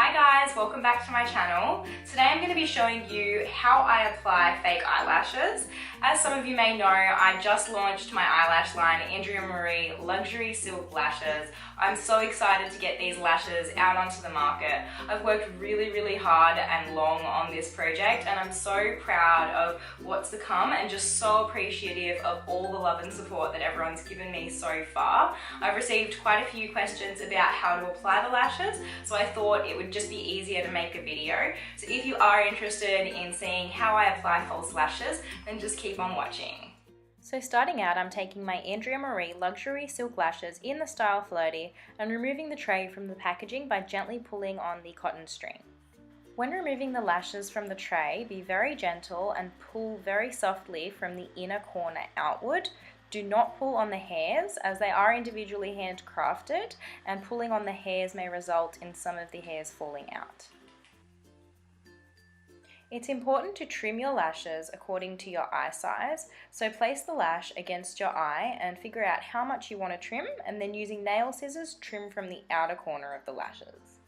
Hi guys, welcome back to my channel. Today I'm going to be showing you how I apply fake eyelashes. As some of you may know, I just launched my eyelash line, Andrea Maree Luxury Silk Lashes. I'm so excited to get these lashes out onto the market. I've worked really hard and long on this project, and I'm so proud of what's to come and just so appreciative of all the love and support that everyone's given me so far. I've received quite a few questions about how to apply the lashes, so I thought it would just be easier to make a video. So if you are interested in seeing how I apply false lashes, then just keep on watching. So starting out, I'm taking my Andrea Maree Luxury Silk Lashes in the style Flirty and removing the tray from the packaging by gently pulling on the cotton string. When removing the lashes from the tray, be very gentle and pull very softly from the inner corner outward. Do not pull on the hairs, as they are individually handcrafted, and pulling on the hairs may result in some of the hairs falling out. It's important to trim your lashes according to your eye size, so place the lash against your eye and figure out how much you want to trim, and then using nail scissors trim from the outer corner of the lashes.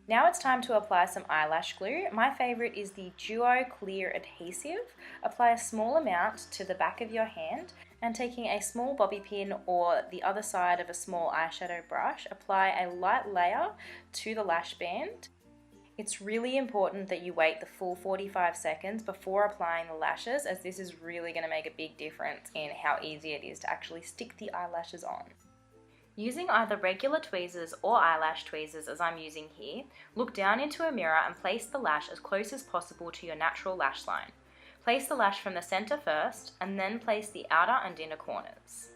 Now it's time to apply some eyelash glue. My favourite is the Duo Clear Adhesive. Apply a small amount to the back of your hand, and taking a small bobby pin or the other side of a small eyeshadow brush, apply a light layer to the lash band. It's really important that you wait the full 45 seconds before applying the lashes, as this is really going to make a big difference in how easy it is to actually stick the eyelashes on. Using either regular tweezers or eyelash tweezers, as I'm using here, look down into a mirror and place the lash as close as possible to your natural lash line. Place the lash from the center first, and then place the outer and inner corners.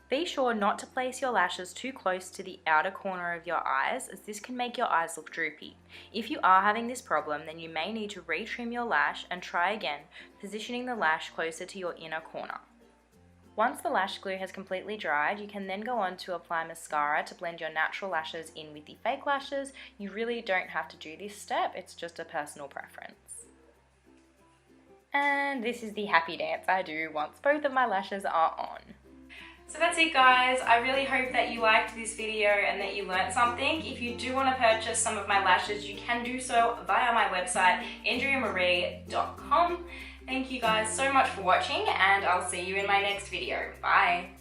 Be sure not to place your lashes too close to the outer corner of your eyes, as this can make your eyes look droopy. If you are having this problem, then you may need to retrim your lash and try again, positioning the lash closer to your inner corner. Once the lash glue has completely dried, you can then go on to apply mascara to blend your natural lashes in with the fake lashes. You really don't have to do this step, it's just a personal preference. And this is the happy dance I do once both of my lashes are on. So that's it guys, I really hope that you liked this video and that you learned something. If you do want to purchase some of my lashes, you can do so via my website, andreamaree.com. Thank you guys so much for watching, and I'll see you in my next video. Bye!